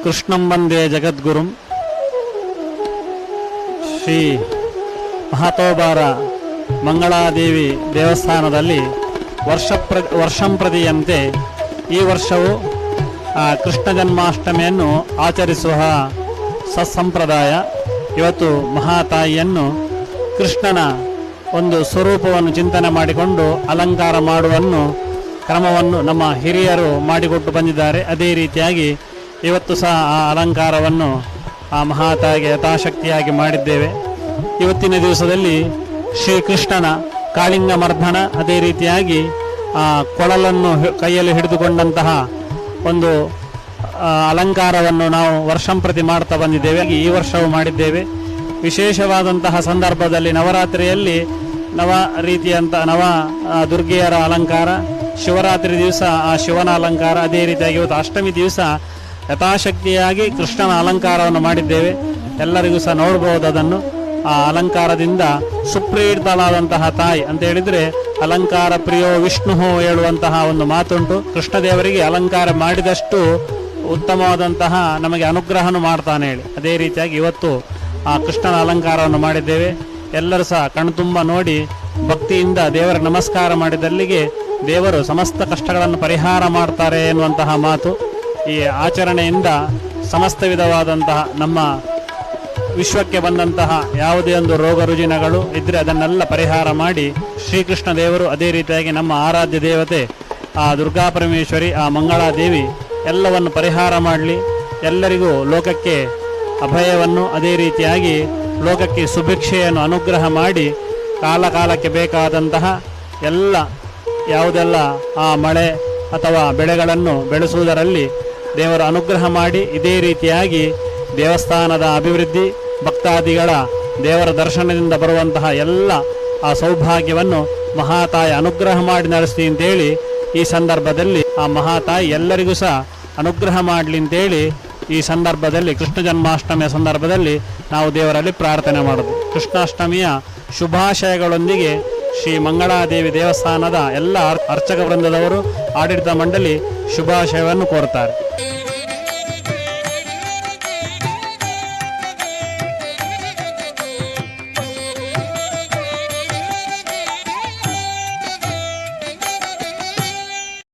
ಕೃಷ್ಣಂ ವಂದೇ ಜಗದ್ಗುರುಂ. ಶ್ರೀ ಮಹತೋಬಾರ ಮಂಗಳಾದೇವಿ ದೇವಸ್ಥಾನದಲ್ಲಿ ವರ್ಷಂಪ್ರತಿಯಂತೆ ಈ ವರ್ಷವೂ ಕೃಷ್ಣ ಜನ್ಮಾಷ್ಟಮಿಯನ್ನು ಆಚರಿಸುವ ಸತ್ಸಂಪ್ರದಾಯ. ಇವತ್ತು ಮಹಾತಾಯಿಯನ್ನು ಕೃಷ್ಣನ ಒಂದು ಸ್ವರೂಪವನ್ನು ಚಿಂತನೆ ಮಾಡಿಕೊಂಡು ಅಲಂಕಾರ ಮಾಡುವನ್ನು ಕ್ರಮವನ್ನು ನಮ್ಮ ಹಿರಿಯರು ಮಾಡಿಕೊಟ್ಟು ಬಂದಿದ್ದಾರೆ. ಅದೇ ರೀತಿಯಾಗಿ ಇವತ್ತು ಸಹ ಆ ಅಲಂಕಾರವನ್ನು ಆ ಮಹಾತಾಯಿಗೆ ಯಥಾಶಕ್ತಿಯಾಗಿ ಮಾಡಿದ್ದೇವೆ. ಇವತ್ತಿನ ದಿವಸದಲ್ಲಿ ಶ್ರೀಕೃಷ್ಣನ ಕಾಳಿಂಗ ಮರ್ದನ, ಅದೇ ರೀತಿಯಾಗಿ ಕೊಳಲನ್ನು ಕೈಯಲ್ಲಿ ಹಿಡಿದುಕೊಂಡಂತಹ ಒಂದು ಅಲಂಕಾರವನ್ನು ನಾವು ವರ್ಷಂಪ್ರತಿ ಮಾಡ್ತಾ ಬಂದಿದ್ದೇವೆ. ಈ ವರ್ಷವೂ ಮಾಡಿದ್ದೇವೆ. ವಿಶೇಷವಾದಂತಹ ಸಂದರ್ಭದಲ್ಲಿ ನವರಾತ್ರಿಯಲ್ಲಿ ನವ ದುರ್ಗೆಯರ ಅಲಂಕಾರ, ಶಿವರಾತ್ರಿ ದಿವಸ ಆ ಶಿವನ ಅಲಂಕಾರ, ಅದೇ ರೀತಿಯಾಗಿ ಇವತ್ತು ಅಷ್ಟಮಿ ದಿವಸ ಯಥಾಶಕ್ತಿಯಾಗಿ ಕೃಷ್ಣನ ಅಲಂಕಾರವನ್ನು ಮಾಡಿದ್ದೇವೆ. ಎಲ್ಲರಿಗೂ ಸಹ ನೋಡಬಹುದು ಅದನ್ನು. ಆ ಅಲಂಕಾರದಿಂದ ಸುಪ್ರೀತಳಾದಂತಹ ತಾಯಿ ಅಂತ ಹೇಳಿದರೆ ಅಲಂಕಾರ ಪ್ರಿಯೋ ವಿಷ್ಣು ಹೇಳುವಂತಹ ಒಂದು ಮಾತುಂಟು. ಕೃಷ್ಣದೇವರಿಗೆ ಅಲಂಕಾರ ಮಾಡಿದಷ್ಟು ಉತ್ತಮವಾದಂತಹ ನಮಗೆ ಅನುಗ್ರಹವನ್ನು ಮಾಡ್ತಾನೆ ಹೇಳಿ. ಅದೇ ರೀತಿಯಾಗಿ ಇವತ್ತು ಆ ಕೃಷ್ಣನ ಅಲಂಕಾರವನ್ನು ಮಾಡಿದ್ದೇವೆ. ಎಲ್ಲರೂ ಸಹ ಕಣ್ತುಂಬ ನೋಡಿ ಭಕ್ತಿಯಿಂದ ದೇವರ ನಮಸ್ಕಾರ ಮಾಡಿದಲ್ಲಿಗೆ ದೇವರು ಸಮಸ್ತ ಕಷ್ಟಗಳನ್ನು ಪರಿಹಾರ ಮಾಡ್ತಾರೆ ಎನ್ನುವಂತಹ ಮಾತು. ಈ ಆಚರಣೆಯಿಂದ ಸಮಸ್ತ ವಿಧವಾದಂತಹ ನಮ್ಮ ವಿಶ್ವಕ್ಕೆ ಬಂದಂತಹ ಯಾವುದೇ ಒಂದು ರೋಗ ರುಜಿನಗಳು ಇದ್ದರೆ ಅದನ್ನೆಲ್ಲ ಪರಿಹಾರ ಮಾಡಿ ಶ್ರೀಕೃಷ್ಣ ದೇವರು, ಅದೇ ರೀತಿಯಾಗಿ ನಮ್ಮ ಆರಾಧ್ಯ ದೇವತೆ ಆ ದುರ್ಗಾ ಪರಮೇಶ್ವರಿ, ಆ ಮಂಗಳಾದೇವಿ ಎಲ್ಲವನ್ನು ಪರಿಹಾರ ಮಾಡಲಿ. ಎಲ್ಲರಿಗೂ ಲೋಕಕ್ಕೆ ಅಭಯವನ್ನು, ಅದೇ ರೀತಿಯಾಗಿ ಲೋಕಕ್ಕೆ ಸುಭಿಕ್ಷೆಯನ್ನು ಅನುಗ್ರಹ ಮಾಡಿ ಕಾಲಕ್ಕೆ ಬೇಕಾದಂತಹ ಎಲ್ಲ ಯಾವುದೆಲ್ಲ ಆ ಮಳೆ ಅಥವಾ ಬೆಳೆಗಳನ್ನು ಬೆಳೆಸುವುದರಲ್ಲಿ ದೇವರ ಅನುಗ್ರಹ ಮಾಡಿ, ಇದೇ ರೀತಿಯಾಗಿ ದೇವಸ್ಥಾನದ ಅಭಿವೃದ್ಧಿ, ಭಕ್ತಾದಿಗಳ ದೇವರ ದರ್ಶನದಿಂದ ಬರುವಂತಹ ಎಲ್ಲ ಆ ಸೌಭಾಗ್ಯವನ್ನು ಮಹಾತಾಯಿ ಅನುಗ್ರಹ ಮಾಡಿ ನಡೆಸ್ಲಿ ಅಂತೇಳಿ ಈ ಸಂದರ್ಭದಲ್ಲಿ ಆ ಮಹಾತಾಯಿ ಎಲ್ಲರಿಗೂ ಸಹ ಅನುಗ್ರಹ ಮಾಡಲಿ ಅಂತೇಳಿ ಈ ಸಂದರ್ಭದಲ್ಲಿ ಕೃಷ್ಣ ಜನ್ಮಾಷ್ಟಮಿಯ ಸಂದರ್ಭದಲ್ಲಿ ನಾವು ದೇವರಲ್ಲಿ ಪ್ರಾರ್ಥನೆ ಮಾಡೋದು. ಕೃಷ್ಣಾಷ್ಟಮಿಯ ಶುಭಾಶಯಗಳೊಂದಿಗೆ ಶ್ರೀ ಮಂಗಳಾದೇವಿ ದೇವಸ್ಥಾನದ ಎಲ್ಲ ಅರ್ಚಕ ವೃಂದದವರು, ಆಡಳಿತ ಮಂಡಳಿ ಶುಭಾಶಯವನ್ನು ಕೋರುತ್ತಾರೆ.